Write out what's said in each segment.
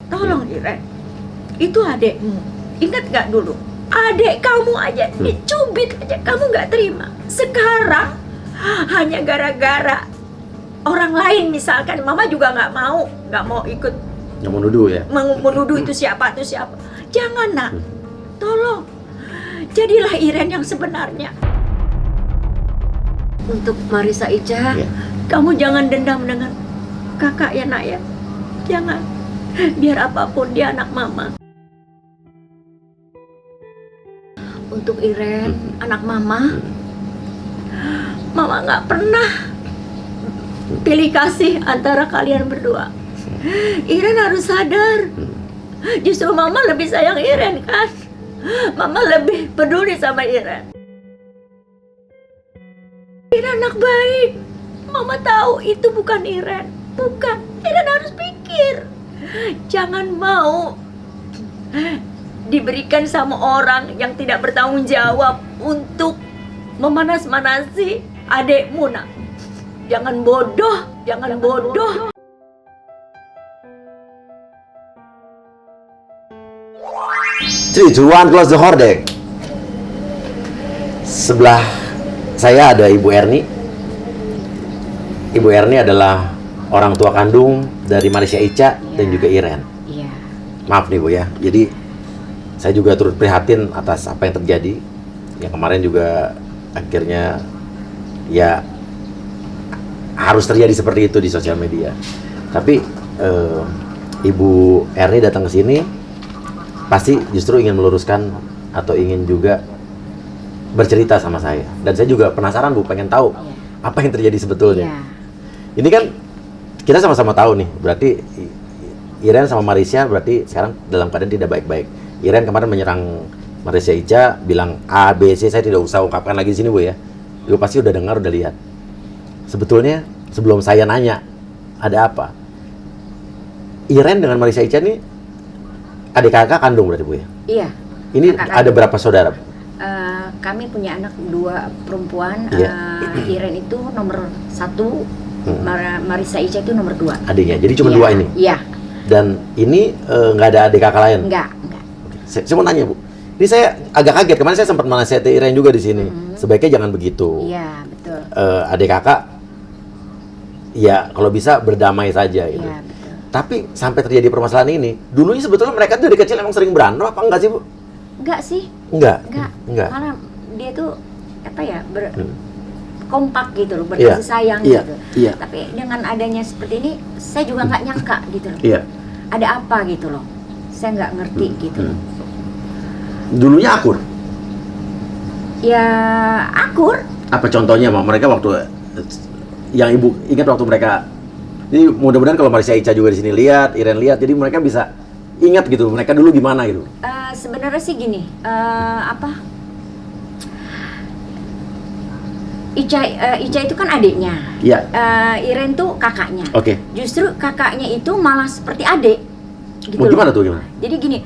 Tolong Iren, itu adekmu. Ingat gak dulu? Adek kamu aja dicubit aja kamu gak terima. Sekarang hanya gara-gara orang lain misalkan, mama juga nggak mau ikut. Nggak mau nuduh ya? Menuduh itu siapa. Jangan nak, tolong. Jadilah Iren yang sebenarnya. Untuk Marissa Ica, kamu jangan dendam dengan kakak ya nak ya. Jangan. Biar apapun dia anak mama. Untuk Iren, anak mama nggak pernah pilih kasih antara kalian berdua. Iren harus sadar. Justru mama lebih sayang Iren kan. Mama lebih peduli sama Iren. Iren anak baik. Mama tahu itu bukan Iren. Bukan. Iren harus pikir. Jangan mau diberikan sama orang yang tidak bertanggung jawab untuk memanas-manasi adekmu nak. Jangan bodoh. 3, 2, 1, close the hordeng. Sebelah saya ada Ibu Erni. Ibu Erni adalah orang tua kandung dari Marissa Ica dan juga Iren. Iya. Maaf nih Bu ya. Jadi saya juga turut prihatin atas apa yang terjadi. Yang kemarin juga akhirnya ya harus terjadi seperti itu di sosial media. Tapi Ibu Erni datang ke sini pasti justru ingin meluruskan atau ingin juga bercerita sama saya. Dan saya juga penasaran Bu, pengen tahu apa yang terjadi sebetulnya. Ini kan kita sama-sama tahu nih, berarti Iren sama Marissa berarti sekarang dalam keadaan tidak baik-baik. Iren kemarin menyerang Marissa Ica, bilang A, B, C, saya tidak usah ungkapkan lagi di sini Bu ya. Ibu pasti udah dengar, udah lihat. Sebetulnya sebelum saya nanya ada apa, Iren dengan Marissa Ica nih adik kakak kandung berarti Bu ya? Iya. Ini ada berapa saudara? Kami punya anak 2 perempuan. Iren itu nomor 1, Marissa Ica itu nomor 2. Adiknya, jadi cuma 2 ini? Iya. Dan ini nggak ada adik kakak lain? Enggak. Saya mau nanya Bu, ini saya agak kaget, kemarin saya sempat menasihati Iren juga di sini. Sebaiknya jangan begitu. Iya, betul. Adik kakak, ya kalau bisa berdamai saja gitu. Iya, betul. Tapi sampai terjadi permasalahan ini, dulunya sebetulnya mereka tuh dari kecil emang sering berantem apa enggak sih Bu? Enggak sih. Enggak. Malah dia tuh apa ya, kompak gitu loh, berkasih sayang gitu. Iya. Tapi dengan adanya seperti ini, saya juga nggak nyangka gitu loh. Iya. Ada apa gitu loh. Saya nggak ngerti gitu loh. Dulunya akur? Ya akur. Apa contohnya Mak? Mereka waktu yang Ibu ingat waktu mereka, jadi mudah-mudahan kalau Marissa Ica juga di sini lihat, Iren lihat, jadi mereka bisa ingat gitu, mereka dulu gimana gitu. Sebenarnya sih gini, Ica itu kan adiknya. Iya. Iren tuh kakaknya. Oke. Justru kakaknya itu malah seperti adik. Gitu Mau gimana loh. tuh gimana? Jadi gini,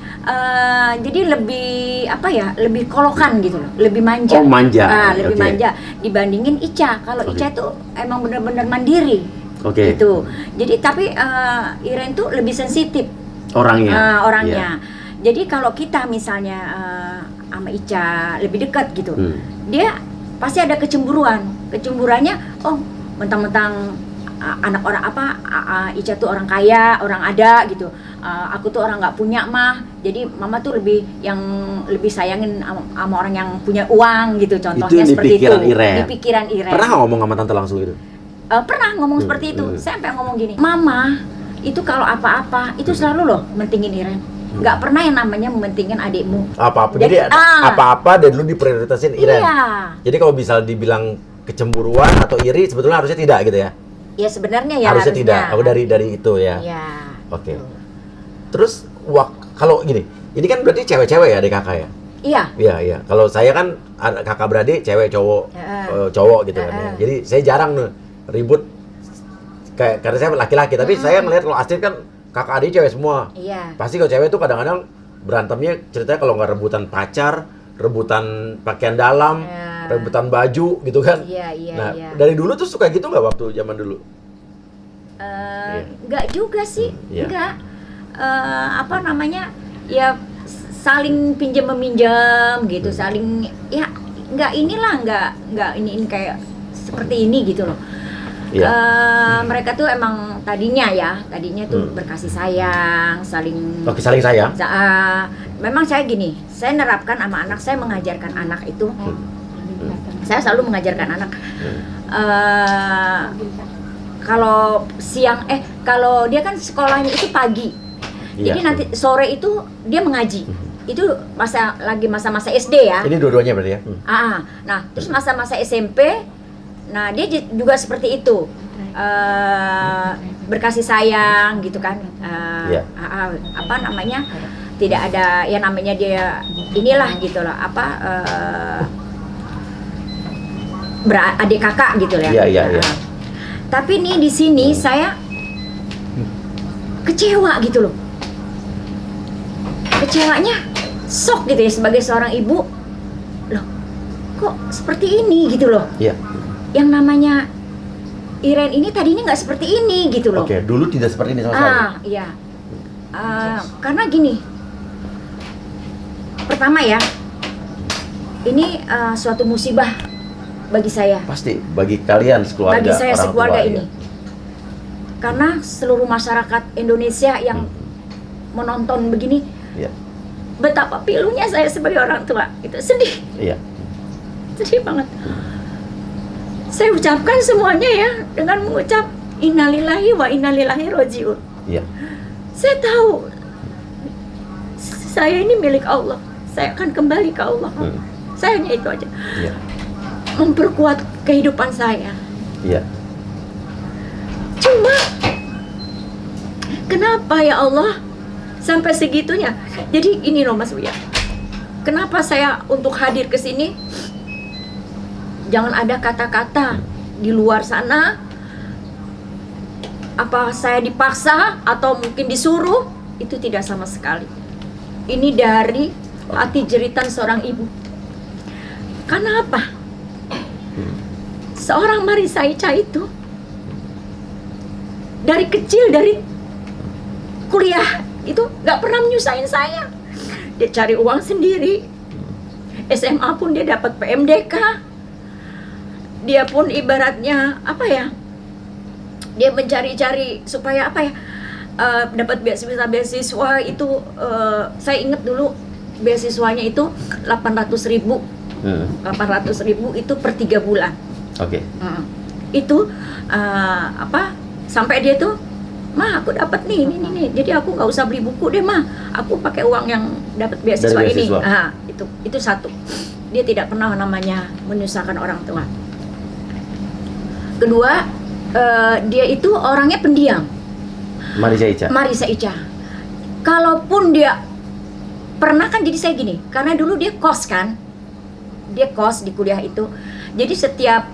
jadi lebih apa ya, lebih kolokan gitu loh, lebih manja. Oh manja. Lebih manja dibandingin Ica. Kalau Ica tuh emang benar-benar mandiri. Oke. Gitu. Jadi tapi Iren tuh lebih sensitif. Orangnya. Orangnya. Jadi kalau kita misalnya sama Ica lebih dekat gitu, dia pasti ada kecemburuan. Kecemburuannya, oh mentang-mentang anak orang apa, Ica tuh orang kaya, orang ada gitu. Aku tuh orang nggak punya mah, jadi mama tuh lebih sayangin sama orang yang punya uang gitu, contohnya seperti itu. Di pikiran Iren. Pernah nggak ngomong sama tante langsung gitu? Pernah ngomong seperti itu. Saya sampai ngomong gini, mama itu kalau apa-apa itu selalu loh mentingin Iren. Nggak pernah yang namanya mementingin adikmu. Apa-apa. Jadi apa-apa dan lu diprioritasin Iren. Iya. Jadi kalau bisa dibilang kecemburuan atau iri, sebetulnya harusnya tidak gitu ya? Ya sebenarnya ya harusnya tidak. Aku dari itu ya. Iya. Oke. Terus kalau gini, ini kan berarti cewek-cewek ya adik kakak ya? Iya. Iya. Kalau saya kan kakak beradik cewek cowok, cowok gitu kan. Ya. Jadi saya jarang nih ribut karena saya laki-laki. Tapi saya ngelihat kalau Astrid kan kakak adik cewek semua. Iya. Pasti kalau cewek tuh kadang-kadang berantemnya ceritanya kalau nggak rebutan pacar, rebutan pakaian dalam, rebutan baju gitu kan. Iya. Nah, dari dulu tuh suka gitu nggak waktu zaman dulu? Nggak juga sih, nggak. apa namanya, ya saling pinjam meminjam gitu, saling ya nggak ini kayak seperti ini gitu loh. Mereka tuh emang tadinya tuh berkasih sayang, saling saling sayang. Memang saya gini, saya nerapkan sama anak, saya mengajarkan anak itu, saya selalu mengajarkan anak kalau siang kalau dia kan sekolahnya itu pagi, jadi nanti sore itu dia mengaji. Itu masa-masa SD ya. Ini dua-duanya berarti ya? Nah, terus masa-masa SMP, nah dia juga seperti itu, berkasih sayang gitu kan. Apa namanya, tidak ada ya namanya dia inilah gitu loh, beradik kakak gitu ya. Tapi nih di sini saya kecewa gitu loh. Kecewanya sok gitu ya sebagai seorang ibu. Loh, kok seperti ini gitu loh. Yang namanya Iren ini tadinya nggak seperti ini gitu loh. Dulu tidak seperti ini sama sekali. Iya. Karena gini. Pertama ya, ini suatu musibah bagi saya. Pasti bagi kalian sekeluarga. Bagi saya sekeluarga tua, ini. Karena seluruh masyarakat Indonesia yang menonton begini, betapa pilunya saya sebagai orang tua. Itu sedih. Sedih banget. Saya ucapkan semuanya ya dengan mengucap innalillahi wa inna ilaihi rajiun. Saya tahu saya ini milik Allah. Saya akan kembali ke Allah. Saya hanya itu aja. Memperkuat kehidupan saya. Cuma kenapa ya Allah sampai segitunya? Jadi ini loh Mas Uya. Kenapa saya untuk hadir ke sini? Jangan ada kata-kata di luar sana. Apa saya dipaksa atau mungkin disuruh? Itu tidak sama sekali. Ini dari hati jeritan seorang ibu. Karena apa? Seorang Marissa Ica itu dari kecil, dari kuliah itu nggak pernah menyusahin saya. Dia cari uang sendiri. SMA pun dia dapat PMDK. Dia pun ibaratnya apa ya? Dia mencari-cari supaya apa ya? Dapat beasiswa itu saya ingat dulu beasiswanya itu 800.000. 800.000 itu per 3 bulan. Itu sampai dia tuh, "Mah, aku dapat nih ini. Jadi aku nggak usah beli buku deh, Mah. Aku pakai uang yang dapat beasiswa ini." Itu satu. Dia tidak pernah namanya menyusahkan orang tua. Kedua, dia itu orangnya pendiam. Marissa Ica. Kalaupun dia pernah kan, jadi saya gini, karena dulu dia kos kan. Dia kos di kuliah itu. Jadi setiap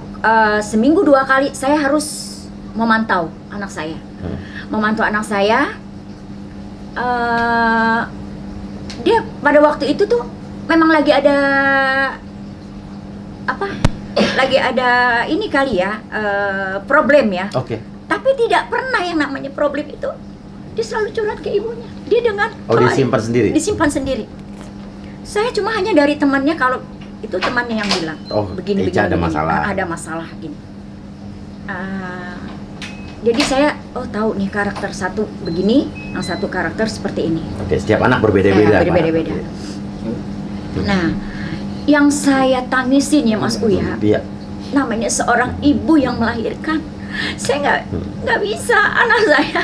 seminggu 2 kali saya harus memantau anak saya. Memantau anak saya. Dia pada waktu itu tuh memang lagi ada lagi ada ini kali ya, problem ya. Tapi tidak pernah yang namanya problem itu. Dia selalu curhat ke ibunya. Dia dengan disimpan sendiri. Disimpan sendiri. Saya cuma hanya dari temannya, kalau itu temannya yang bilang, begini ada masalah. Ada masalah gini. Jadi saya tahu nih karakter satu begini, yang satu karakter seperti ini. Setiap anak berbeda-beda. Berbeda-beda. Nah, yang saya tangisin ya Mas Uya, namanya seorang ibu yang melahirkan. Saya nggak bisa anak saya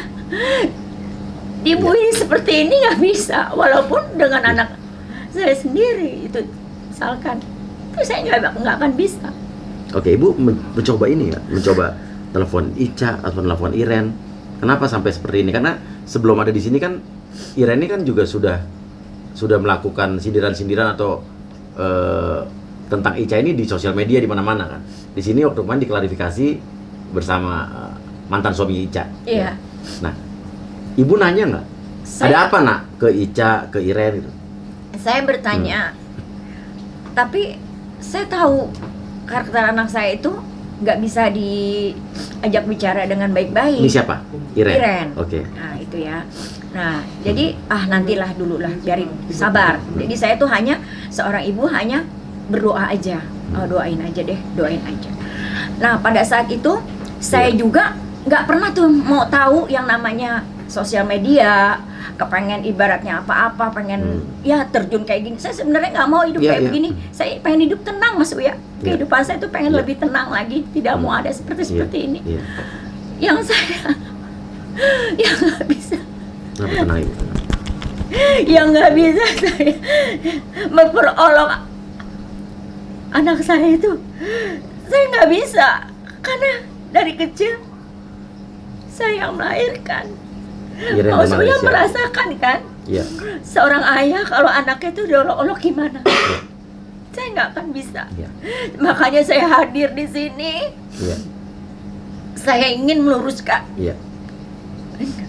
dibully seperti ini, nggak bisa. Walaupun dengan anak saya sendiri itu, misalkan, itu saya nggak akan bisa. Ibu mencoba ini ya, mencoba telepon Ica atau telepon Iren. Kenapa sampai seperti ini? Karena sebelum ada di sini kan Iren ini kan juga sudah melakukan sindiran-sindiran atau tentang Ica ini di sosial media di mana-mana kan. Di sini waktu kemarin diklarifikasi bersama mantan suami Ica. Iya. Nah, ibu nanya nggak? Ada apa nak ke Ica, ke Iren gitu? Saya bertanya, tapi saya tahu karakter anak saya itu nggak bisa diajak bicara dengan baik-baik. Ini siapa? Iren. Nah itu ya. Nah, jadi nantilah dulu lah, biarin, sabar. Jadi saya tuh hanya seorang ibu hanya berdoa aja. Doain aja deh, doain aja. Nah, pada saat itu saya juga nggak pernah tuh mau tahu yang namanya sosial media, kepengen ibaratnya apa-apa, pengen ya terjun kayak gini. Saya sebenarnya nggak mau hidup kayak begini. Saya pengen hidup tenang, Mas Uya. Kehidupan saya tuh pengen lebih tenang lagi, tidak mau ada seperti ini. Yang saya yang nggak bisa. Yang nggak bisa saya memperolok anak saya itu, saya nggak bisa karena dari kecil saya yang melahirkan. Mas Uya merasakan kan? Seorang ayah kalau anaknya itu diolok-olok gimana? Saya nggak akan bisa. Makanya saya hadir di sini. Saya ingin meluruskan.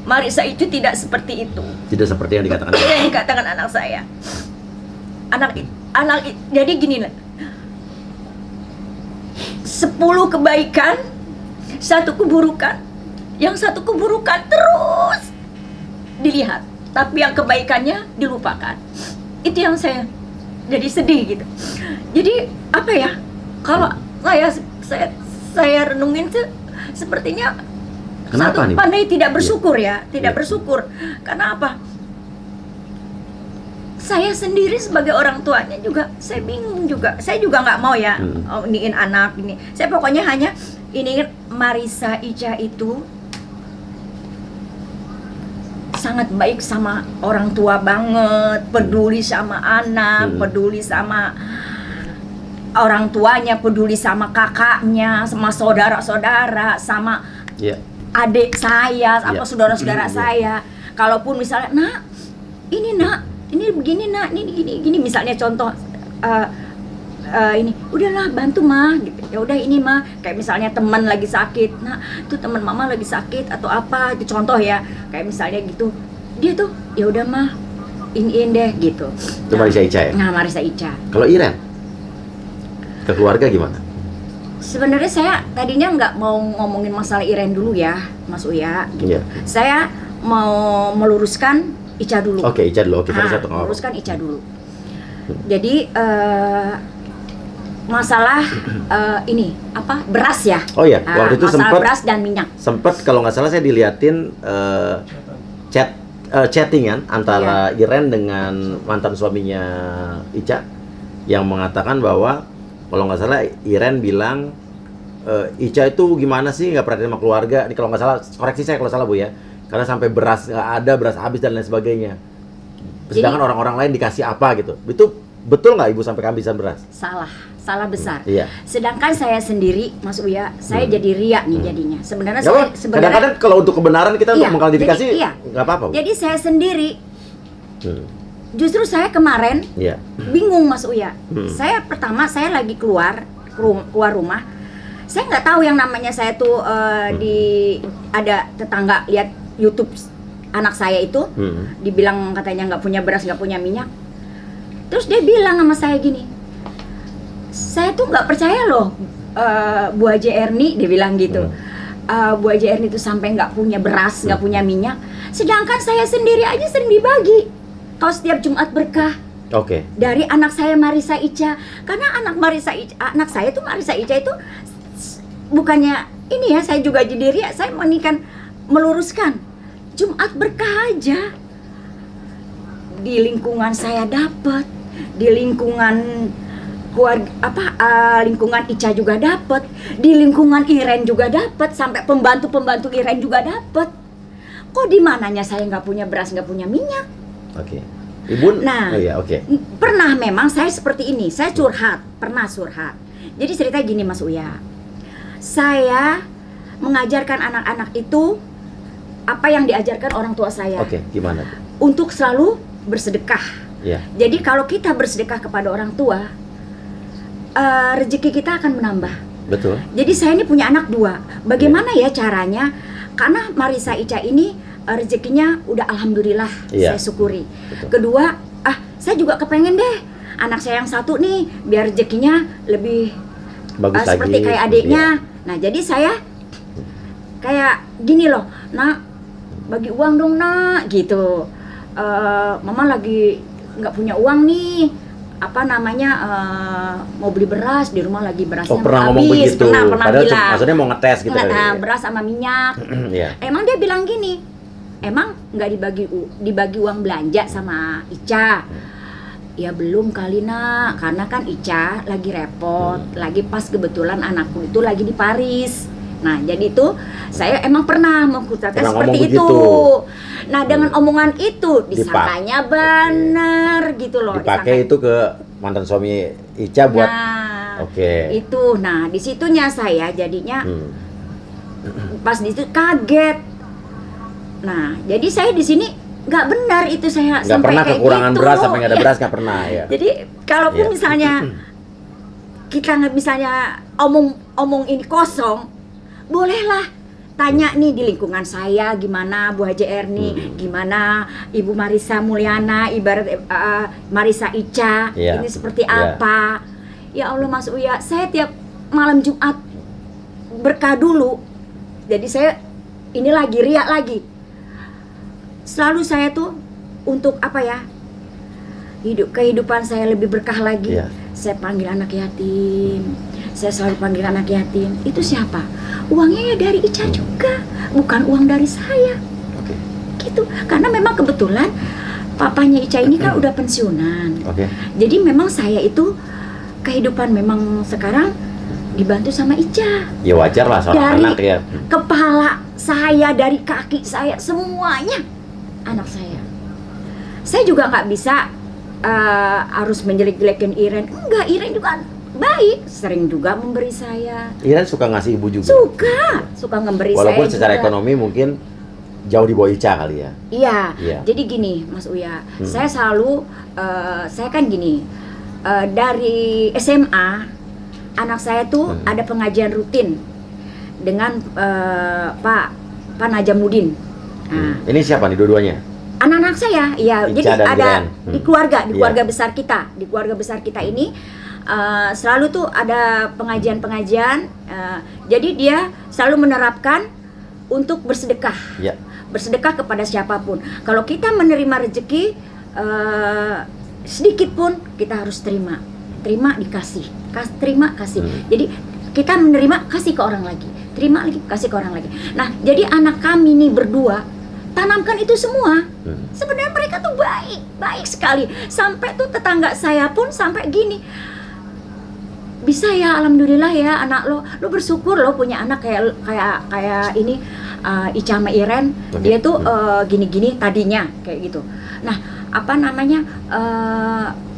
Marisa itu tidak seperti itu. Tidak seperti yang dikatakan. Yang dikatakan anak saya. Jadi gini lah. 10 kebaikan, 1 keburukan. Yang 1 keburukan terus dilihat, tapi yang kebaikannya dilupakan. Itu yang saya jadi sedih gitu. Jadi apa ya? Kalau saya renungin tuh sepertinya kenapa nih? Pandai tidak bersyukur ya, tidak bersyukur. Karena apa? Saya sendiri sebagai orang tuanya juga, saya bingung juga. Saya juga nggak mau ya, iniin anak ini. Saya pokoknya hanya iniin Marisa Ica itu sangat baik sama orang tua banget, peduli sama anak, peduli sama orang tuanya, peduli sama kakaknya, sama saudara-saudara, sama adik saya, apa saudara-saudara saya. Kalaupun misalnya, nak, ini begini nak, ini gini, misalnya contoh ini, udahlah bantu mah, gitu. Ya udah ini mah, kayak misalnya teman lagi sakit, nah tuh teman mama lagi sakit atau apa, itu contoh ya, kayak misalnya gitu, dia tuh ya udah mah, iniin deh gitu. Itu Marisa Ica ya? Nah, Marisa Ica. Kalau Iren, ke keluarga gimana? Sebenarnya saya tadinya nggak mau ngomongin masalah Iren dulu ya, Mas Uya. Gitu. Saya mau meluruskan Ica dulu. Oke, Ica dulu. Oke, satu. Meluruskan Ica dulu. Jadi masalah ini apa, beras ya? Oh iya, waktu itu sempat beras dan minyak. Sempat kalau nggak salah saya diliatin chattingan antara Iren dengan mantan suaminya Ica yang mengatakan bahwa kalau nggak salah Iren bilang Ica itu gimana sih nggak perhatian sama keluarga. Ini kalau nggak salah, koreksi saya kalau salah Bu ya, karena sampai beras nggak ada, beras habis dan lain sebagainya. Sedangkan orang-orang lain dikasih apa gitu. Itu betul nggak Ibu sampai kehabisan beras? Salah besar. Iya. Sedangkan saya sendiri, Mas Uya, saya jadi riak nih jadinya. Sebenarnya kadang-kadang kalau untuk kebenaran kita untuk mengklarifikasi nggak apa-apa. Jadi saya sendiri, justru saya kemarin bingung Mas Uya. Saya pertama saya lagi keluar rumah, saya nggak tahu yang namanya saya tuh ada tetangga lihat YouTube anak saya itu, dibilang katanya nggak punya beras, nggak punya minyak. Terus dia bilang sama saya gini, saya tuh nggak percaya loh Bu Haji Erni, dia bilang gitu. Bu Haji Erni itu sampai nggak punya beras, nggak punya minyak. Sedangkan saya sendiri aja sering dibagi. Kalau setiap Jumat berkah. Dari anak saya Marisa Ica. Karena anak saya tuh Marisa Ica itu bukannya ini ya, saya juga jadi riak, saya meluruskan. Jumat berkah aja. Di lingkungan saya dapat, di lingkungan lingkungan Ica juga dapat, di lingkungan Iren juga dapat, sampai pembantu Iren juga dapat. Kok di mananya saya nggak punya beras, nggak punya minyak? Ibu. Nah, pernah memang saya seperti ini, saya pernah curhat. Jadi ceritanya gini Mas Uya, saya mengajarkan anak-anak itu apa yang diajarkan orang tua saya. Gimana? Untuk selalu bersedekah. Jadi kalau kita bersedekah kepada orang tua, rezeki kita akan menambah. Betul. Jadi saya ini punya anak 2. Bagaimana ya caranya? Karena Marisa Ica ini rezekinya udah alhamdulillah, saya syukuri. Betul. Kedua, saya juga kepengen deh anak saya yang satu nih biar rezekinya lebih bagus seperti lagi, kayak adiknya. Nah, jadi saya kayak gini loh. Nah, bagi uang dong nak gitu. Mama lagi nggak punya uang nih, apa namanya, mau beli beras, di rumah lagi berasnya pernah ngomong habis. begitu. Pernah Padahal bilang. maksudnya mau ngetes gitu kali ya. Beras sama minyak. Iya. Emang dia bilang gini, emang nggak dibagi uang belanja sama Ica? Ya belum kali nak, karena kan Ica lagi repot, lagi pas kebetulan anakku itu lagi di Paris. Nah jadi itu saya emang pernah mengkutarakan seperti itu. Nah dengan omongan itu disangkanya benar gitu loh. Dipakai itu ke mantan suami Ica buat. Nah, Oke. itu, nah disitunya saya jadinya pas di situ kaget. Nah jadi saya di sini nggak benar itu, saya Nggak sampai pernah kayak kekurangan gitu. beras sampai nggak ada beras, nggak pernah ya. Jadi kalaupun Iya. misalnya kita nggak misalnya omong ini kosong, bolehlah tanya nih di lingkungan saya gimana Bu Haji Erni, gimana Ibu Marisa Mulyana, ibarat Marisa Ica, Iya. ini seperti Iya. apa? Ya Allah Mas Uya, saya tiap malam Jumat berkah dulu. Jadi saya ini lagi riak lagi. Selalu saya tuh untuk apa ya? Kehidupan saya lebih berkah lagi. Iya. Saya panggil anak yatim. Saya selalu panggil anak yatim. Itu siapa? Uangnya ya dari Ica juga, bukan uang dari saya. Oke. Gitu. Karena memang kebetulan papanya Ica ini kan udah pensiunan. Oke. Jadi memang saya itu kehidupan memang sekarang dibantu sama Ica. Ya wajar lah seorang Dari anak ya. kepala saya, dari kaki saya, semuanya anak saya. Saya juga nggak bisa harus menjelek-jelekin Iren. Enggak, Iren juga baik, sering juga memberi saya. Iren suka ngasih ibu juga. Suka memberi Walaupun saya secara juga. ekonomi mungkin jauh di bawah Ica kali ya. Iya. Iya. Jadi gini, Mas Uya, saya selalu saya kan gini, dari SMA anak saya tuh ada pengajian rutin dengan Pak Najamuddin. Nah, Ini siapa nih dua-duanya? anak-anak saya, iya. Ica Jadi dan ada Iren. di keluarga Iya. besar kita, ini selalu tuh ada pengajian. Jadi dia selalu menerapkan untuk bersedekah. Ya. Bersedekah kepada siapapun. Kalau kita menerima rezeki sedikit pun kita harus terima dikasih, terima kasih. Jadi kita menerima, kasih ke orang lagi, terima lagi, kasih ke orang lagi. Nah jadi anak kami nih berdua tanamkan itu semua. Sebenarnya mereka tuh baik sekali. Sampai tuh tetangga saya pun sampai gini, bisa ya, alhamdulillah ya anak lo bersyukur lo punya anak kayak ini Ica sama Iren. Dia tuh gini-gini tadinya kayak gitu. Nah apa namanya,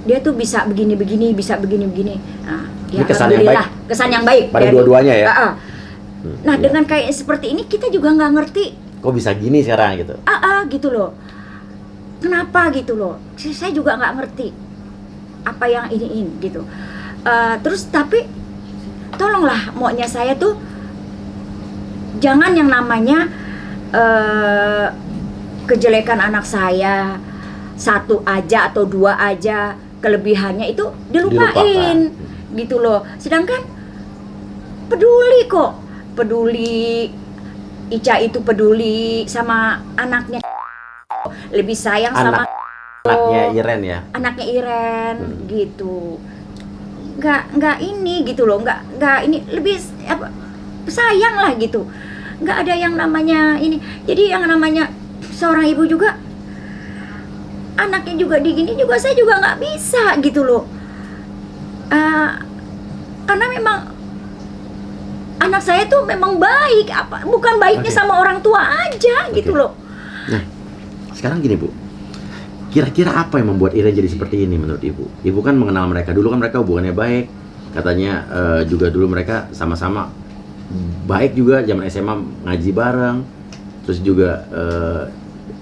dia tuh bisa begini-begini, bisa begini-begini. Nah, ya kesan yang baik. Kesan yang baik Pada dua-duanya ya. Nah dengan kayak seperti ini kita juga nggak ngerti. Kok bisa gini sekarang gitu? Gitu loh. Kenapa gitu loh? Saya juga nggak ngerti apa yang ini gitu. Terus tapi tolonglah, maunya saya tuh jangan yang namanya kejelekan anak saya satu aja atau dua aja, kelebihannya itu dilupain gitu loh. Sedangkan peduli Ica itu peduli sama anaknya, lebih sayang sama anaknya Iren ya. Anaknya Iren gitu. Nggak ini gitu loh, nggak ini, lebih apa, sayang lah gitu. Nggak ada yang namanya ini. Jadi yang namanya seorang ibu juga, anaknya juga digini juga saya juga nggak bisa gitu loh. Karena memang anak saya tuh memang baik, bukan baiknya sama orang tua aja gitu loh. Nah, sekarang gini Bu, kira-kira apa yang membuat Iren jadi seperti ini menurut Ibu? Ibu kan mengenal mereka, dulu kan mereka hubungannya baik, katanya juga dulu mereka sama-sama baik juga, zaman SMA ngaji bareng, terus juga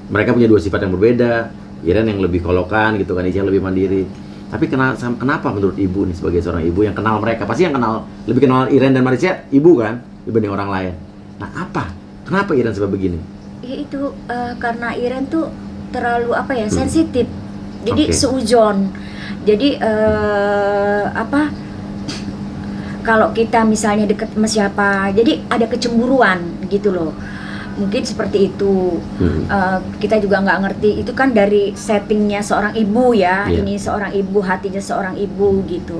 mereka punya dua sifat yang berbeda. Iren yang lebih kolokan gitu kan, Ica yang lebih mandiri. Tapi kenapa menurut Ibu nih sebagai seorang ibu yang kenal mereka, pasti yang lebih kenal Iren dan Marisa Ibu kan dibanding orang lain. Nah kenapa Iren sebab begini? Ya itu karena Iren tuh terlalu sensitif, jadi seujon. Jadi kalau kita misalnya deket sama siapa, jadi ada kecemburuan gitu loh. mungkin seperti itu. Kita juga nggak ngerti, itu kan dari settingnya seorang ibu ya. Iya. Ini seorang ibu, hatinya seorang ibu gitu.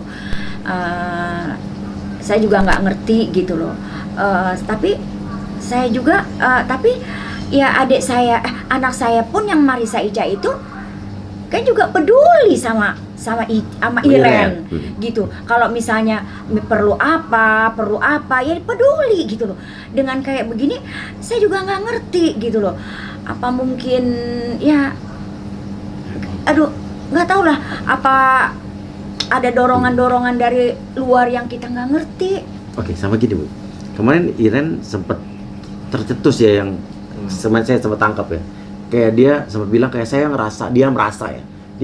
Saya juga nggak ngerti gitu loh. Tapi saya juga, tapi ya anak saya pun yang Marissa Ica itu kan juga peduli sama Iren gitu. Kalau misalnya perlu apa ya peduli gitu loh. Dengan kayak begini saya juga nggak ngerti gitu loh. Apa mungkin ya, aduh nggak tahu lah, apa ada dorongan dari luar yang kita nggak ngerti. Oke, sama gini Bu, kemarin Iren sempat tercetus ya, yang saya sempat tangkap ya, kayak dia sempat bilang kayak dia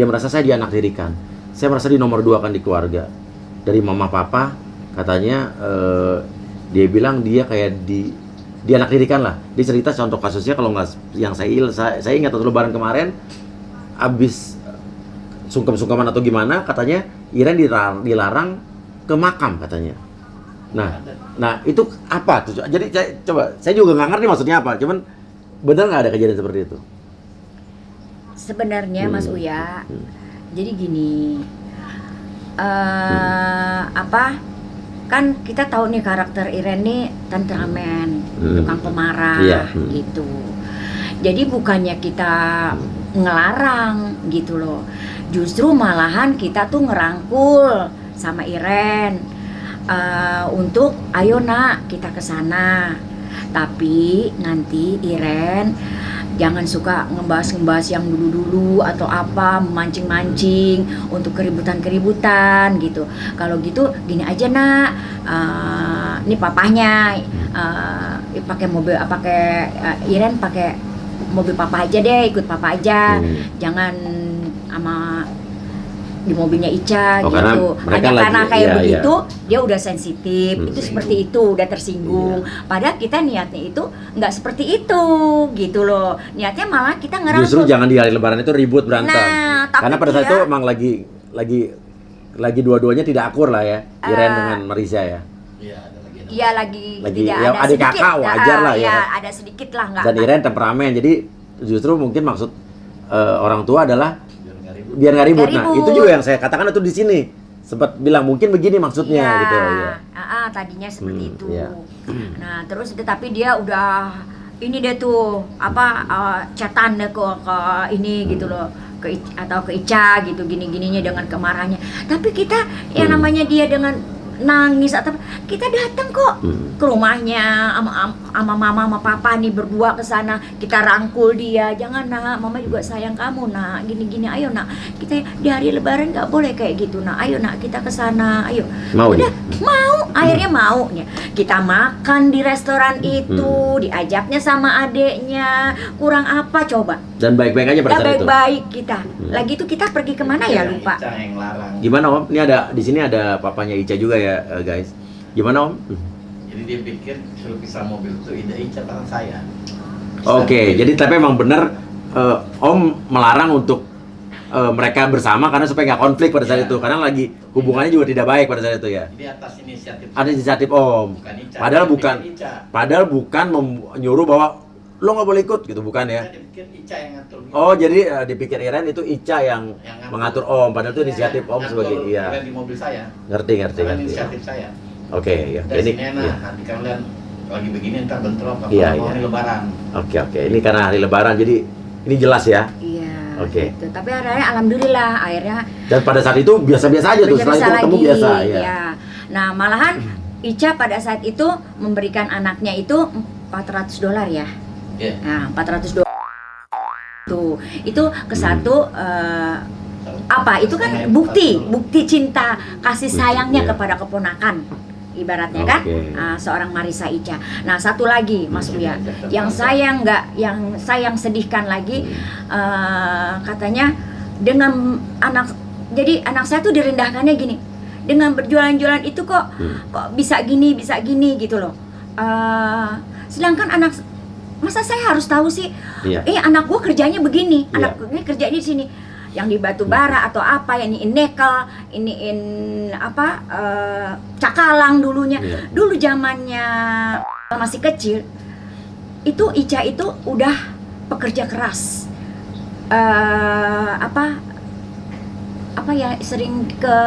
merasa saya dianaktirikan, saya merasa di nomor 2 kan di keluarga dari mama papa, katanya dia bilang dia kayak dianaktirikan lah. Dia cerita contoh kasusnya, kalau nggak yang saya ingat waktu Lebaran kemarin abis sungkem-sungkeman atau gimana, katanya Iren dilarang ke makam katanya. Nah itu apa tuh? Jadi saya juga nggak ngerti maksudnya apa. Cuman benar nggak ada kejadian seperti itu? Sebenarnya Mas Uya, jadi gini, kan kita tahu nih karakter Iren nih temperamen, tukang pemarah gitu. Jadi bukannya kita ngelarang gitu loh, justru malahan kita tuh ngerangkul sama Iren. Untuk ayo nak kita ke sana. Tapi nanti Iren jangan suka ngebahas yang dulu-dulu atau apa, memancing-mancing untuk keributan gitu. Kalau gitu gini aja nak, ini papahnya Iren pakai mobil papa aja deh, ikut papa aja. Jangan sama di mobilnya Ica gitu. Karena kayak begitu dia udah sensitif, itu seperti itu, udah tersinggung. Padahal kita niatnya itu nggak seperti itu gitu loh. Niatnya malah kita ngerangkul. Justru jangan di hari Lebaran itu ribut berantem. Karena pada saat itu emang lagi dua-duanya tidak akur lah ya, Iren dengan Marissa ya. Iya lagi tidak ya, ada adik sedikit, kakak wajar lah ya. Ada sedikit lah nggak. Dan Iren temperamen, jadi justru mungkin maksud orang tua adalah biar nggak ribut. Nah itu juga yang saya katakan itu di sini sempat bilang mungkin begini maksudnya gitu ya. Tadinya seperti itu. Nah terus tapi dia udah ini deh tuh chatan deh ke ini gitu loh, atau ke Ica gitu, gini-gininya dengan kemarahannya. Tapi kita yang namanya dia dengan nangis atau kita datang kok ke rumahnya sama mama sama papa nih berdua ke sana, kita rangkul dia, jangan nak, mama juga sayang kamu nak, gini-gini, ayo nak, kita di hari Lebaran nggak boleh kayak gitu nak, ayo nak kita ke sana, ayo. Udah mau, akhirnya mau nih. Kita makan di restoran itu, diajaknya sama adeknya, kurang apa coba? Dan baik-baik aja pada saat itu. Baik-baik kita. Lagi itu kita pergi kemana ya lupa. Ica yang larang. Gimana Om? Ini di sini ada papanya Ica juga ya guys. Gimana Om? Jadi dia pikir suruh pisah mobil itu ide Ica tangan saya. Oke, jadi tapi emang benar Om melarang untuk mereka bersama karena supaya nggak konflik pada saat itu, karena lagi hubungannya juga tidak baik pada saat itu ya. Jadi atas inisiatif. Ada inisiatif Om. Bukan Ica, padahal bukan menyuruh bahwa lo nggak boleh ikut gitu, bukan ya? Dia pikir Ica yang ngatur. Oh jadi dipikir Iren itu Ica yang mengatur Om, padahal itu inisiatif Om sebagai Iren di mobil saya. Ngerti. Inisiatif saya. Oke, ya. Dari sini nanti kalian lagi begini ntar bentrok apa hari Lebaran. Oke. Ini karena hari Lebaran jadi ini jelas ya. Iya. Oke. Gitu. Tapi alhamdulillah akhirnya. Dan pada saat itu biasa-biasa aja tuh, setelah itu ketemu biasa ya. Nah malahan Ica pada saat itu memberikan anaknya itu $400 ya. Nah, $400 tuh itu ke satu itu kan bukti cinta kasih sayangnya kepada keponakan ibaratnya kan, seorang Marissa Ica. Nah satu lagi Mas Uya yang saya sedihkan lagi, katanya dengan jadi anak saya tuh direndahkannya gini, dengan berjualan-jualan itu kok bisa gini gitu loh. Sedangkan masa saya harus tahu sih? Anak gua kerjanya begini, anak ini kerja di sini, yang di batu bara atau apa, yang iniin nekel, iniin cakalang dulunya. Dulu zamannya masih kecil, itu Ica itu udah pekerja keras. Apa ya, sering ke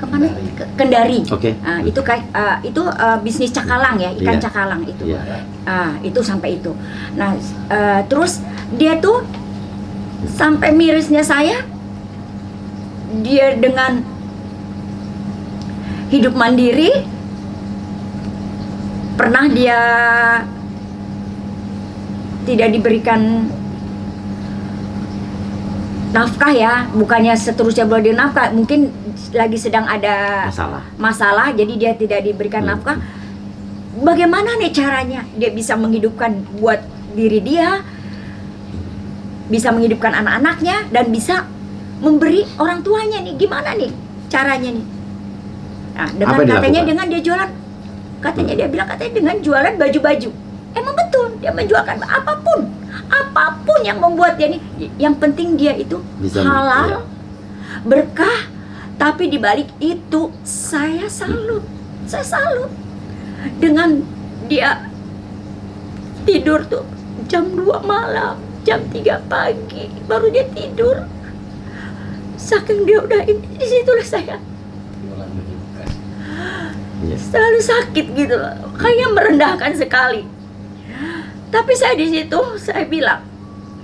mana? Kendari. Oke. Itu kayak itu bisnis cakalang ya, ikan Iya. cakalang itu. Iya. Itu sampai itu. Nah, terus dia tuh sampai mirisnya saya, dia dengan hidup mandiri, pernah dia tidak diberikan nafkah ya, bukannya seterusnya belum dia nafkah, mungkin lagi sedang ada masalah, jadi dia tidak diberikan nafkah. Bagaimana nih caranya dia bisa menghidupkan buat diri dia, bisa menghidupkan anak-anaknya, dan bisa memberi orang tuanya nih, gimana nih caranya nih? Nah, dengan katanya dengan dia jualan, katanya dia bilang katanya dengan jualan baju-baju. Emang betul, dia menjualkan apapun yang membuat dia nih, yang penting dia itu bisa halal, berkah. Tapi dibalik itu saya salut dengan dia tidur tuh jam 2 malam, jam 3 pagi baru dia tidur. Saking dia udah ini, disitulah saya selalu sakit gitu loh, kayak merendahkan sekali. Tapi saya di situ saya bilang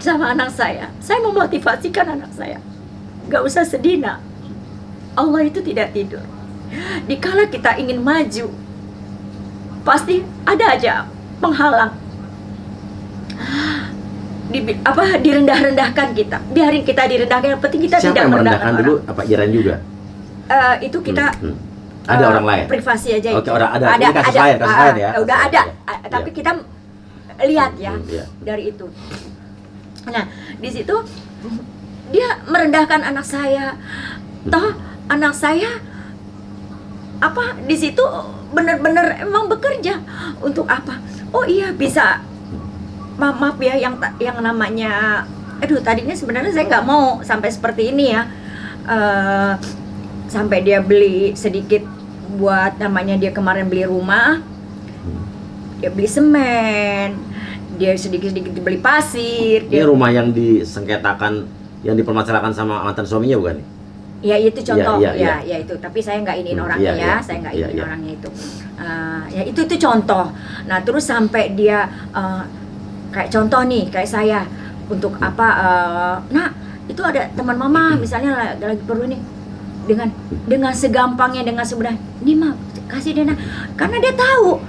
sama anak saya memotivasikan anak saya, gak usah sedih nak, Allah itu tidak tidur. Dikala kita ingin maju, pasti ada aja penghalang. Direndah-rendahkan kita, biarin kita direndahkan, yang penting kita tidak merendahkan dulu orang. Apa Iren juga? Itu kita ada orang lain. Privasi aja. Oke, ada kasus lain ya. Udah ada. Tapi kita lihat ya dari itu. Nah, di situ dia merendahkan anak saya. Toh anak saya di situ benar-benar emang bekerja untuk apa? Oh iya, bisa. Maaf ya, yang namanya, tadinya sebenarnya saya nggak mau sampai seperti ini ya. Sampai dia beli sedikit buat namanya, dia kemarin beli rumah, dia beli semen, dia sedikit-sedikit beli pasir. Ini rumah yang disengketakan, yang dipermasalahkan sama mantan suaminya bukan? Ya itu contoh, ya itu. Tapi saya nggak iniin orangnya saya nggak iniin orangnya itu. Ya itu contoh. Nah terus sampai dia kayak contoh nih, kayak saya untuk apa? Nah itu ada teman mama misalnya lagi perlu nih, dengan segampangnya, dengan semudah, ini mah kasih dia, karena dia tahu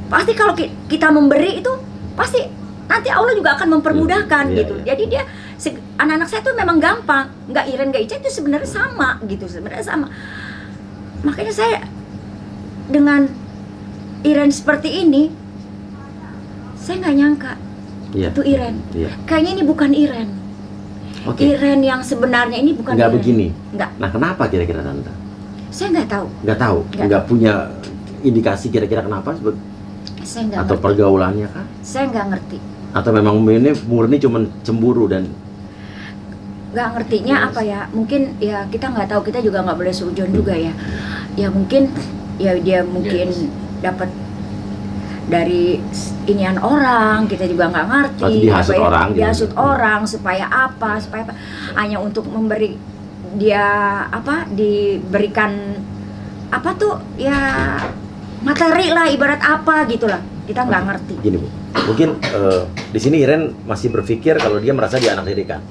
pasti kalau kita memberi itu pasti nanti Allah juga akan mempermudahkan gitu. Jadi dia anak-anak saya tuh memang gampang, nggak Iren nggak Ica itu sebenarnya sama gitu, makanya saya dengan Iren seperti ini, saya nggak nyangka itu Iren. Kayaknya ini bukan Iren. Iren yang sebenarnya ini bukan nggak Iren. Begini. Nggak. Nah kenapa kira-kira Tante? Saya nggak tahu. Nggak punya indikasi kira-kira kenapa? Saya nggak atau ngerti. Pergaulannya kan? Saya nggak ngerti. Atau memang ini murni cuma cemburu dan nggak ngertinya apa ya? Mungkin ya kita nggak tahu, kita juga nggak boleh suudzon juga ya. Ya mungkin ya dia mungkin dapat dari inian orang, kita juga nggak ngerti. Dihasut orang, dihasut orang supaya apa? Hanya untuk memberi dia diberikan apa tuh ya, materi lah, ibarat apa gitulah, kita nggak ngerti. Gini Bu, mungkin di sini Iren masih berpikir kalau dia merasa dia anak didikan,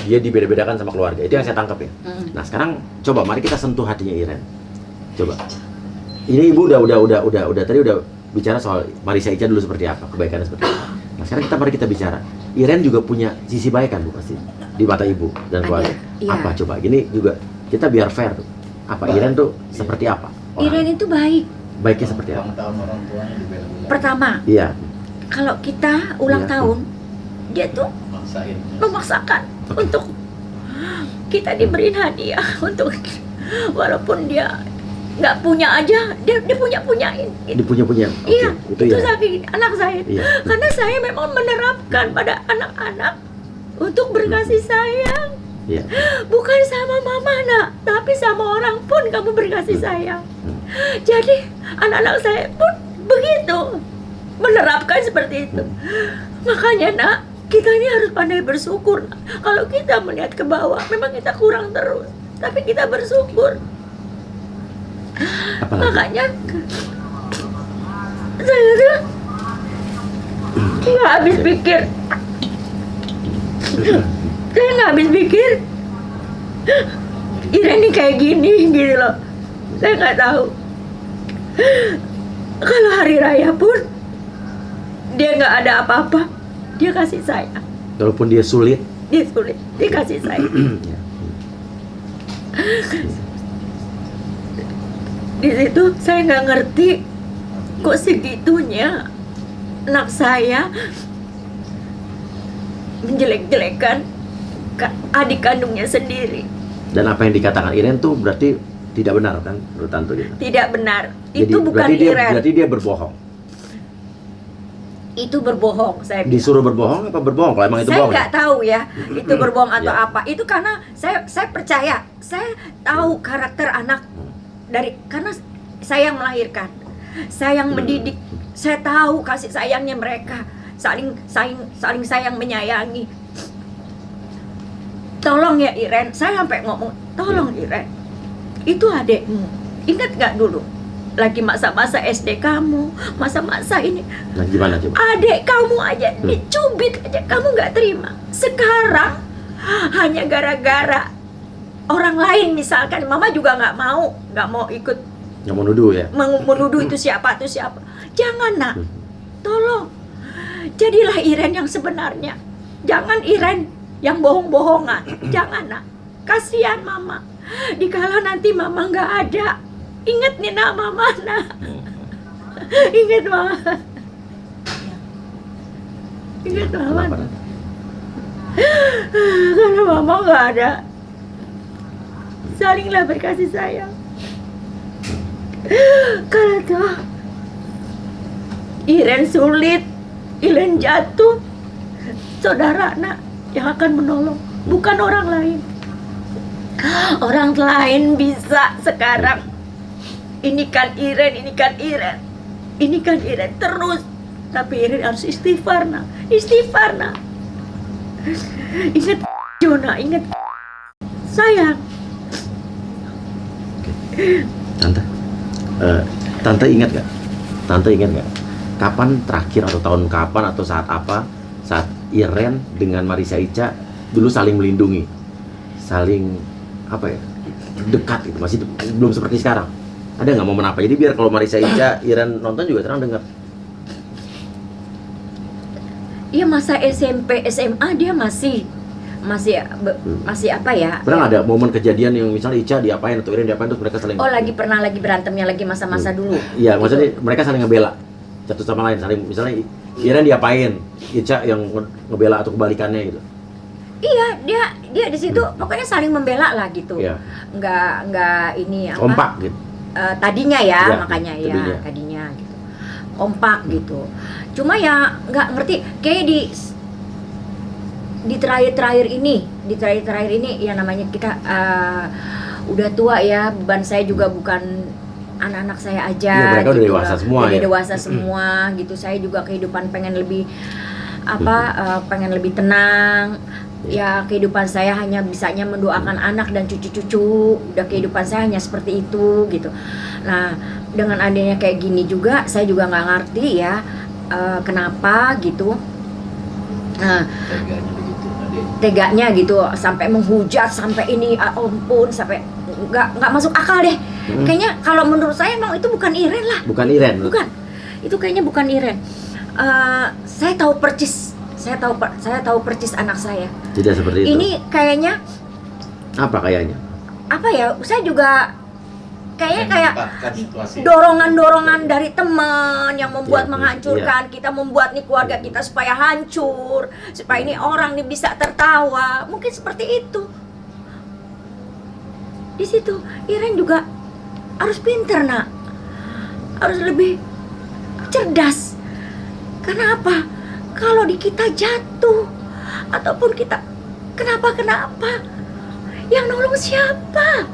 dia dibeda-bedakan sama keluarga, itu yang saya tangkap ya. Nah sekarang coba mari kita sentuh hatinya Iren. Coba, ini Ibu udah tadi udah bicara soal Marissa Ica dulu seperti apa, kebaikannya seperti apa. Nah sekarang mari kita bicara, Iren juga punya sisi baik kan Bu pasti di mata Ibu dan keluarga. Iya. Apa coba? Gini juga kita biar fair tuh. Apa Iren tuh seperti apa? Iren itu baik. Baiknya seperti apa? Orang tuanya dibela-bela. Pertama, kalau kita ulang tahun, dia tuh memaksakan untuk kita diberiin hadiah, untuk walaupun dia nggak punya aja, dia punyain. Dipunya. Iya, itu itu ya. saking anak saya. Iya. Karena saya memang menerapkan pada anak-anak untuk berkasih sayang. Iya. Bukan sama mama nak, tapi sama orang pun kamu berkasih sayang. Jadi anak-anak saya pun begitu. menerapkan seperti itu. Makanya nak, kita ini harus pandai bersyukur. Nak. Kalau kita melihat ke bawah, memang kita kurang terus, tapi kita bersyukur. Apalagi? Makanya saya tuh nggak habis pikir. Saya nggak habis pikir. Iren ini kayak gini gitu loh. Saya nggak tahu. Kalau hari raya pun dia nggak ada apa-apa, dia kasih saya. Walaupun dia sulit. Dia sulit, dia kasih saya. Ya. Di situ saya nggak ngerti kok segitunya anak saya menjelek-jelekan adik kandungnya sendiri. Dan apa yang dikatakan Iren tuh berarti tidak benar kan menurut Tante gitu? Tidak benar. Jadi, Itu bukan berarti Iren. Berarti dia berbohong. Itu berbohong, saya bilang. Disuruh berbohong apa berbohong? Kalau emang itu Saya bohong. nggak tahu ya, itu berbohong atau Ya. apa. Itu karena saya percaya, saya tahu karakter anak dari karena saya yang melahirkan, saya yang mendidik, saya tahu kasih sayangnya mereka, saling sayang menyayangi. Tolong ya Iren, saya sampai ngomong, tolong Iren, itu adekmu. Ingat nggak dulu? Lagi masa-masa SD kamu, masa-masa ini. Nah, gimana coba? Adek kamu aja dicubit aja kamu nggak terima. Sekarang hanya gara-gara orang lain misalkan, mama juga nggak mau ikut Nggak mau nuduh ya? menuduh itu siapa. Jangan nak, tolong jadilah Iren yang sebenarnya. Jangan Iren yang bohong-bohongan. Jangan nak, kasihan mama. Dikala nanti mama nggak ada, ingat nih nak mama nak. Ingat mama. Ingat mama. Kenapa, Tante? Kalau mama nggak ada, salinglah berkasih sayang. Kalau tuh Iren sulit, Iren jatuh, saudara nak yang akan menolong, bukan orang lain. Orang lain bisa sekarang. Ini kan Iren terus. Tapi Iren harus istighfar nak. Ingat Jona, ingat sayang. Tante ingat nggak? Kapan terakhir atau tahun kapan atau saat apa saat Iren dengan Marissa Ica dulu saling melindungi, saling apa ya, dekat gitu, masih belum seperti sekarang. Ada nggak momen apa? Jadi biar kalau Marissa Ica Iren nonton juga terang dengar. Iya masa SMP SMA dia masih apa ya? Pernah ada momen kejadian yang misalnya Ica diapain atau Iren diapain terus mereka saling Pernah lagi berantemnya lagi masa-masa dulu. Iya, maksudnya mereka saling ngebela satu sama lain, saling misalnya Iren diapain, Ica yang ngebela atau kebalikannya gitu. Iya, dia di situ pokoknya saling membela lah gitu. Iya. Nggak ini apa? Kompak gitu. Tadinya ya, Iya, makanya tadinya. tadinya gitu. Kompak gitu. Cuma ya nggak ngerti kayak di terakhir-terakhir ini ya namanya kita udah tua ya, beban saya juga bukan anak-anak saya aja. Ya, mereka udah gitu dewasa lah. semua Udah ya. dewasa semua gitu. Saya juga kehidupan pengen lebih pengen lebih tenang. Ya kehidupan saya hanya bisanya mendoakan anak dan cucu-cucu. Udah kehidupan saya hanya seperti itu gitu. Nah dengan adanya kayak gini juga saya juga nggak ngerti ya kenapa gitu. Nah, Teganya begitu, Adik. teganya gitu sampai menghujat sampai ini ampun sampai nggak masuk akal deh. Kayaknya kalau menurut saya emang itu bukan Iren lah. Bukan Iren. Bukan. Itu kayaknya bukan Iren. Saya tahu percis anak saya. Tidak seperti itu. Ini kayaknya Apa kayaknya? apa ya? Saya juga kayaknya kayak Memanfaatkan situasi. dorongan dari teman yang membuat Iya, menghancurkan kita, membuat nih keluarga kita supaya hancur, supaya ini orang nih bisa tertawa. Mungkin seperti itu. Di situ Iren juga harus pinter nak, harus lebih cerdas. Karena apa? Kalau di kita jatuh ataupun kita kenapa yang nolong siapa?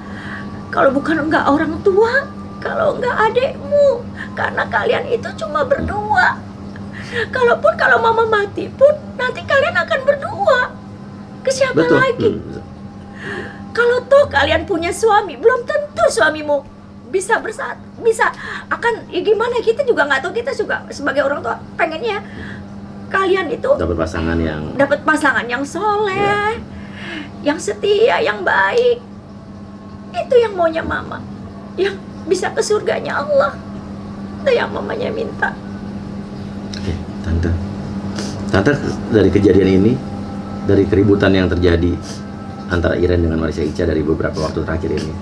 Kalau bukan enggak orang tua, kalau enggak adekmu, karena kalian itu cuma berdua. Kalaupun kalau mama mati pun nanti kalian akan berdua. Ke siapa Betul. lagi? Kalau toh kalian punya suami, belum tentu suamimu bisa akan ya gimana, kita juga nggak tahu. Kita juga sebagai orang tua pengennya kalian itu Dapat pasangan yang soleh, yang setia, yang baik. Itu yang maunya mama, yang bisa ke surganya Allah. Itu yang mamanya minta. Oke, Tante dari kejadian ini, dari keributan yang terjadi antara Iren dengan Marissa Ica dari beberapa waktu terakhir ini,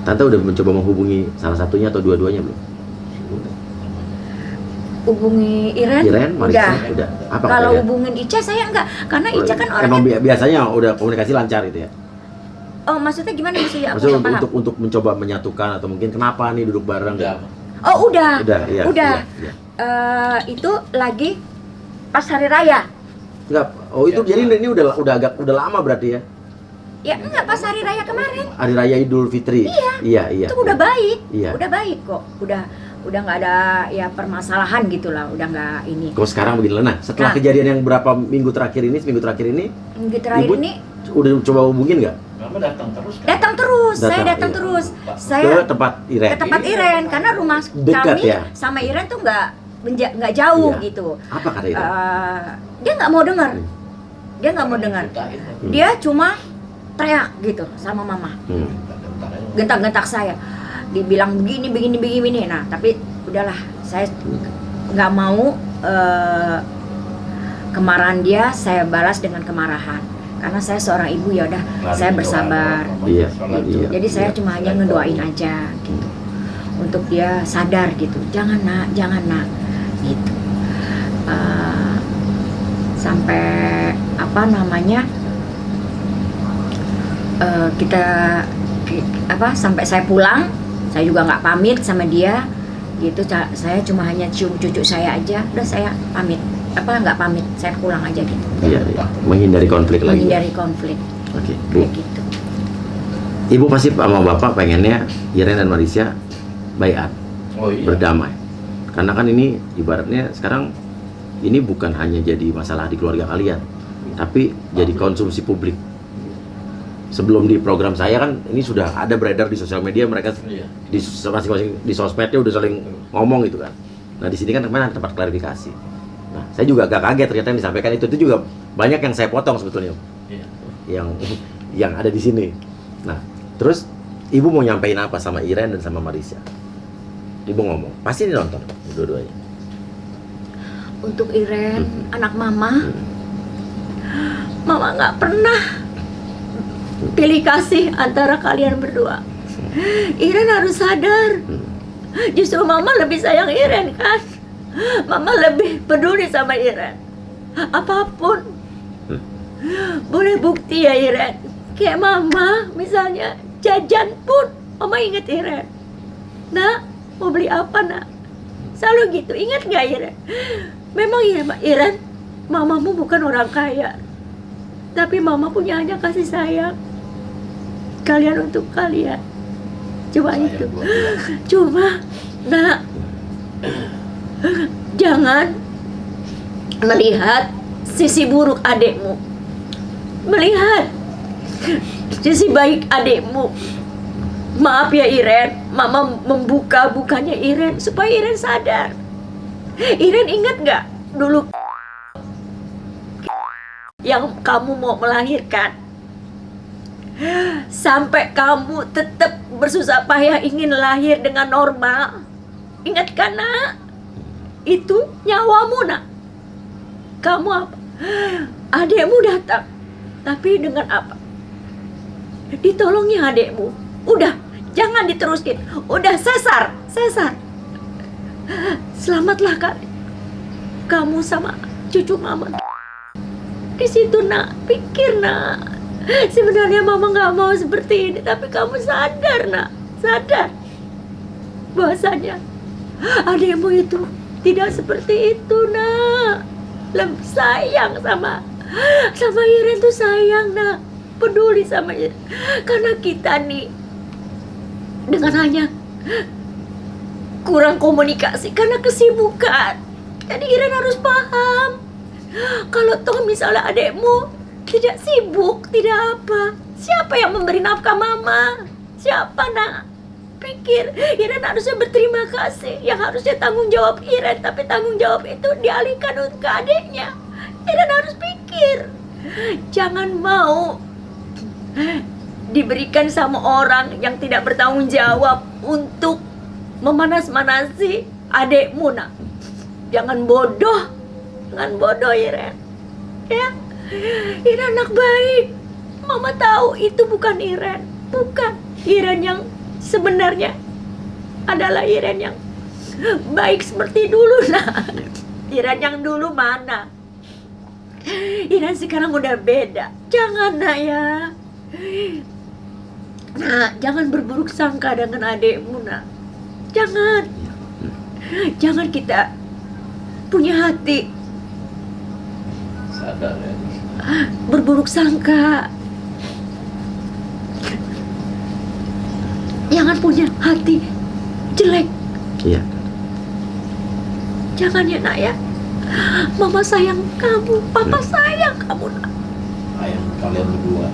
Tante udah mencoba menghubungi salah satunya atau dua-duanya belum? Hubungi Iren Marissa, udah. Apa kalau katanya? hubungin Ica saya enggak, karena Ica kan Emang orangnya. biasanya udah komunikasi lancar itu ya? Oh, maksudnya gimana maksudnya? Aku Maksudnya nggak paham. untuk mencoba menyatukan atau mungkin kenapa nih duduk bareng? Udah. Oh, udah. Iya. Iya. Itu lagi pas hari raya. Enggak. Oh, itu jadi ini udah lama berarti ya? Ya enggak, pas hari raya kemarin. Hari raya Idul Fitri. Iya. Itu udah baik. Iya. Udah baik kok. Udah nggak ada ya permasalahan gitulah. Udah nggak ini. Kok sekarang begini lah. Nah, setelah kejadian yang berapa seminggu terakhir ini, Minggu terakhir Ibu ini udah coba hubungin nggak? Mama datang terus kan? saya datang iya. terus. Ke Saya tempat Iren. ke tempat Iren karena rumah Dekat kami ya? sama Iren tuh nggak jauh Iya. gitu. Apa kata Iren? Dia nggak mau dengar. Dia nggak mau dengar. Dia cuma teriak gitu sama mama. Gentak-gentak saya. Dibilang begini. Nah, tapi udahlah, saya nggak mau kemarahan dia saya balas dengan kemarahan. Karena saya seorang ibu, ya udah saya bersabar. Iya. Gitu. Jadi saya cuma hanya ngedoain aja gitu. Untuk dia sadar gitu. Jangan nak gitu. Sampai sampai saya pulang, saya juga nggak pamit sama dia gitu. Saya cuma hanya cium cucu saya aja, udah saya pamit, nggak pamit, saya pulang aja gitu. Iya. Menghindari konflik lagi. Menghindari konflik. Oke, Bu. Kayak gitu. Ibu pasti sama Bapak pengennya Iren dan Marissa baiat, Oh iya. berdamai. Karena kan ini ibaratnya sekarang ini bukan hanya jadi masalah di keluarga kalian, tapi jadi konsumsi publik. Sebelum di program saya kan ini sudah ada beredar di sosial media, mereka Iya. di masing-masing di sosmednya udah saling ngomong gitu kan. Nah di sini kan kemarin ada tempat klarifikasi. Nah saya juga agak kaget ternyata yang disampaikan itu juga banyak yang saya potong sebetulnya, Iya. yang ada di sini. Nah terus ibu mau nyampein apa sama Iren dan sama Marissa? Ibu ngomong, pasti ini nonton dua-duanya. Untuk Iren, anak mama nggak pernah pilih kasih antara kalian berdua. Iren harus sadar, justru mama lebih sayang Iren kan. Mama lebih peduli sama Iren. Apapun boleh bukti ya Iren. Kayak mama misalnya jajan pun mama inget Iren. Nak, mau beli apa nak? Selalu gitu, ingat gak Iren? Memang iya Iren, mamamu bukan orang kaya, tapi mama punya hanya kasih sayang kalian untuk kalian. Cuma Sayang itu. buat dia. Cuma nak, jangan melihat sisi buruk adikmu, melihat sisi baik adikmu. Maaf ya Iren, mama membuka-bukanya Iren supaya Iren sadar. Iren ingat gak dulu yang kamu mau melahirkan, sampai kamu tetap bersusah payah ingin lahir dengan normal? Ingat kan nak? Itu nyawamu nak. Kamu apa? Adekmu datang, tapi dengan apa? Ditolongnya adekmu. Udah, jangan diterusin. Udah sesar. Selamatlah kamu sama cucu mama. Di situ nak, pikir nak. Sebenarnya mama nggak mau seperti ini, tapi kamu sadar nak, sadar bahwasanya adikmu itu tidak seperti itu nak. Lebih sayang sama Iren tuh sayang nak, peduli sama Iren. Karena kita nih dengan hanya kurang komunikasi karena kesibukan. Jadi Iren harus paham. Kalau toh misalnya adekmu tidak sibuk, tidak apa, siapa yang memberi nafkah mama? Siapa nak? Pikir, Iren harusnya berterima kasih. Yang harusnya tanggung jawab Iren, tapi tanggung jawab itu dialihkan untuk ke adiknya. Iren harus pikir. Jangan mau diberikan sama orang yang tidak bertanggung jawab untuk memanas-manasi adikmu nak. Jangan bodoh Iren. Ya, Iren anak baik. Mama tahu itu bukan Iren. Bukan Iren yang sebenarnya adalah Iren yang baik seperti dulu nak. Iren yang dulu mana? Iren sekarang udah beda. Jangan nak ya. Nah, jangan berburuk sangka dengan adikmu nak. Jangan kita punya hati Sadar ya. berburuk sangka. Jangan punya hati jelek. Iya. Jangan ya nak ya. Mama sayang kamu, papa sayang kamu nak. Ayah kalian berdua.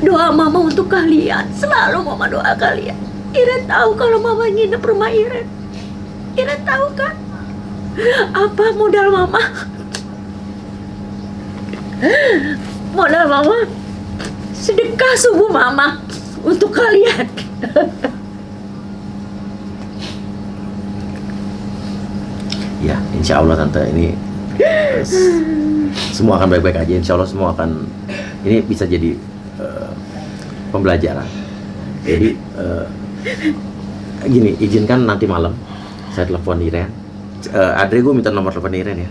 Doa mama untuk kalian. Selalu mama doa kalian. Iren tahu kalau mama nginep rumah Iren. Iren tahu kan? Apa modal mama? Modal mama sedekah subuh mama untuk kalian. Ya, insya Allah tante ini semua akan baik-baik aja. Insya Allah semua akan ini bisa jadi pembelajaran. Jadi gini, izinkan nanti malam saya telepon Iren. Adri, gue minta nomor telepon Iren ya.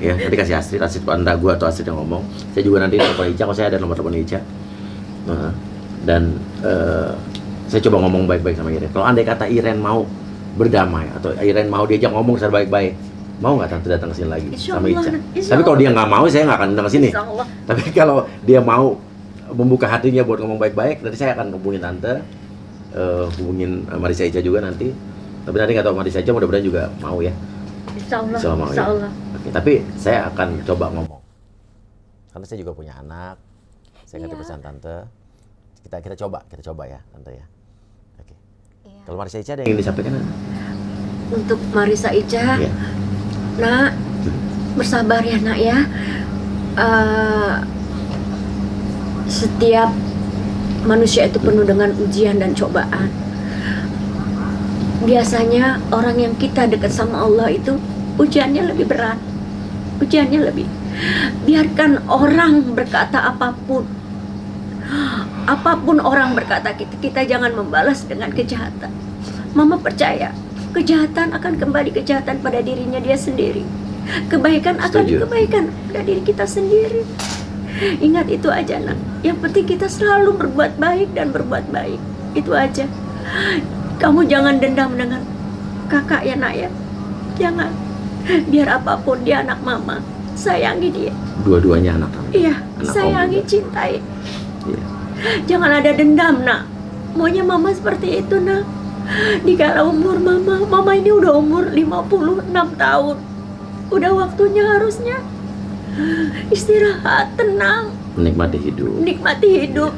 Ya, nanti kasih Astrid anda gue atau Astrid yang ngomong. Saya juga nanti telepon Ica, kalau saya ada nomor telepon Ica. Dan saya coba ngomong baik-baik sama Iren. Kalau andai kata Iren mau berdamai atau Iren mau diajak ngomong secara baik-baik, mau nggak tante datang ke sini lagi sama Ica? Tapi kalau dia nggak mau, saya nggak akan datang ke sini. Tapi kalau dia mau membuka hatinya buat ngomong baik-baik, nanti saya akan hubungin tante, hubungin Marisa Ica juga nanti. Tapi nanti nggak tahu Marisa Ica mudah-mudahan juga mau ya. Insya Allah. Mau Insya ya. Allah. Oke, tapi saya akan coba ngomong. Karena saya juga punya anak. Saya ngerti pesan tante. Kita coba ya tante ya. Oke. Iya. Kalau Marisa Ica ada yang ingin disampaikan? Untuk Marisa Ica, Iya. nak, bersabar ya nak ya. Setiap manusia itu penuh dengan ujian dan cobaan. Biasanya orang yang kita dekat sama Allah itu ujiannya lebih berat. Ujiannya lebih. Biarkan orang berkata apapun. Apapun orang berkata, kita jangan membalas dengan kejahatan. Mama percaya kejahatan akan kembali kejahatan pada dirinya dia sendiri. Kebaikan akan Setuju. kebaikan pada diri kita sendiri. Ingat itu aja nak. Yang penting kita selalu berbuat baik dan berbuat baik. Itu aja. Kamu jangan dendam dengan kakak ya nak ya. Jangan. Biar apapun dia anak mama, sayangi dia. Dua-duanya anak kamu. Iya, Anak sayangi, kamu juga. cintai. Iya. Jangan ada dendam nak. Maunya mama seperti itu nak. Dikala umur mama ini udah umur 56 tahun. Udah waktunya harusnya istirahat, tenang, Menikmati hidup. nikmati hidup.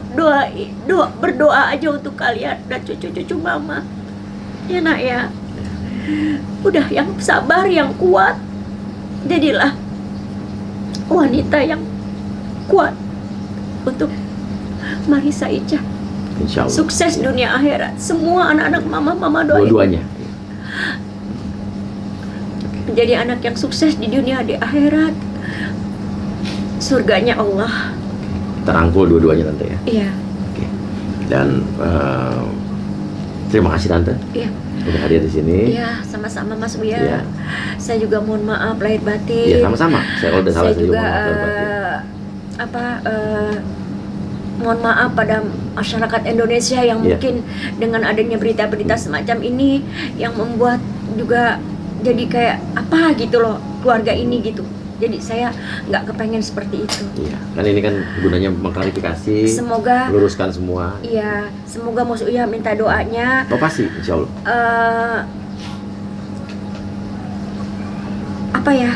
Berdoa aja untuk kalian dan cucu-cucu mama. Ya nak ya. Udah yang sabar, yang kuat. Jadilah wanita yang kuat untuk Marisa Ica. Insya Allah. Sukses dunia akhirat. Semua anak-anak mama doain. Dua-duanya. Menjadi anak yang sukses di dunia, di akhirat. Surganya Allah. Terangkul dua-duanya tante ya. Iya. Oke. Dan terima kasih tante Iya. udah hadir di sini. Iya, sama-sama Mas Uya. Iya. Saya juga mohon maaf lahir batin. Iya, sama-sama. Saya kalau udah salah Saya juga mohon maaf lahir batin. mohon maaf pada masyarakat Indonesia yang Iya. mungkin dengan adanya berita-berita semacam ini yang membuat juga jadi kayak apa gitu loh keluarga ini gitu. Jadi saya nggak kepengen seperti itu. Iya, kan ini kan gunanya mengklarifikasi, Semoga meluruskan semua. iya, semoga Mas Uya minta doanya. Oh pasti, insya Allah. apa ya,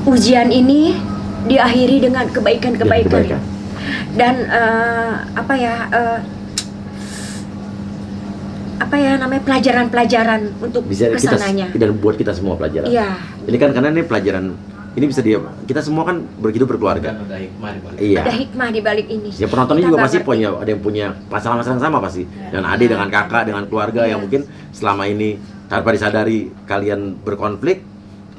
ujian ini diakhiri dengan kebaikan-kebaikan. Dan namanya pelajaran-pelajaran untuk Bisa kesananya. kita dan buat kita semua pelajaran. Iya. Ini kan karena ini pelajaran, ini bisa kita semua kan hidup berkeluarga. Dan ada hikmah di balik. Iya. Ada hikmah di balik ini. Ya penontonnya Kita juga nggak pasti ngerti. punya, ada yang punya masalah-masalah yang sama pasti. Dan adik dengan kakak, dengan keluarga yang Iya. mungkin selama ini tanpa disadari kalian berkonflik.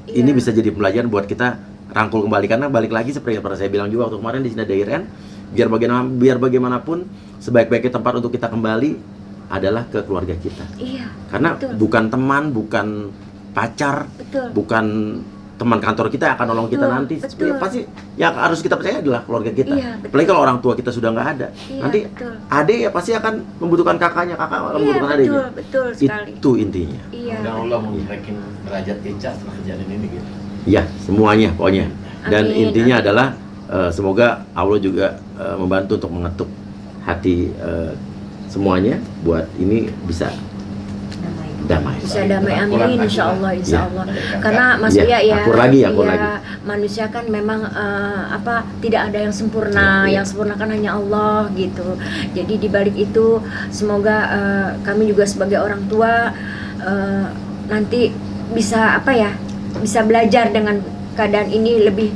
Iya. Ini bisa jadi pelajaran buat kita rangkul kembali, karena balik lagi seperti yang pernah saya bilang juga waktu kemarin di sini ada Iren. Biar bagaimanapun sebaik-baiknya tempat untuk kita kembali adalah ke keluarga kita. Iya. Karena betul. bukan teman, bukan pacar, Betul. bukan teman kantor kita yang akan nolong kita Betul, nanti. betul. Ya, pasti yang harus kita percaya adalah keluarga kita. Iya, betul. Apalagi kalau orang tua kita sudah nggak ada. Iya, Nanti betul. adik ya pasti akan membutuhkan kakaknya, kakak akan Iya, membutuhkan adiknya. betul sekali. Itu intinya. Iya. Dan Allah mau naikin derajat Ica setelah kejadian ini gitu. Ya, semuanya pokoknya. Dan Amin, intinya amin. adalah semoga Allah juga membantu untuk mengetuk hati semuanya buat ini bisa damai. Bisa damai, amin, insya Allah, insya Ya. Allah. Karena Mas Ya, Uya ya, akur lagi, akur ya, lagi. manusia kan memang tidak ada yang sempurna, Ya, ya. yang sempurna kan hanya Allah gitu. Jadi di balik itu semoga kami juga sebagai orang tua nanti bisa bisa belajar dengan keadaan ini lebih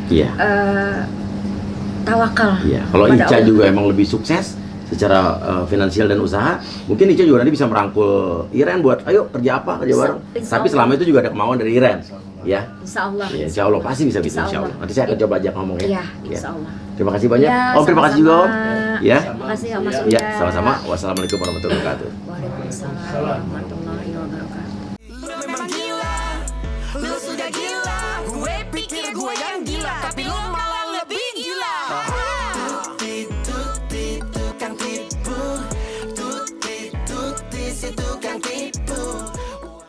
Iya. tawakal. Iya, kalau kepada Ica Allah. juga emang lebih sukses secara finansial dan usaha, mungkin Ica juga nanti bisa merangkul Iren buat ayo kerja apa, kerja bareng. Insya Tapi Allah. selama itu juga ada kemauan dari Iren. Ya. Insya Allah. Ya, insya Allah pasti bisa Insya insya Allah. Allah. Nanti saya akan coba ajak ngomong ya. Iya, Ya. insya Allah. Terima kasih banyak. Ya, Om, terima kasih juga Om. sama-sama. Ya. Terima kasih ya, Mas Ya, Uya. Ya, sama-sama. Wassalamualaikum warahmatullahi wabarakatuh. Waalaikumsalam warahmatullahi wabarakatuh. Lu memang gila, lu sudah gila. Gue pikir gue yang gila, tapi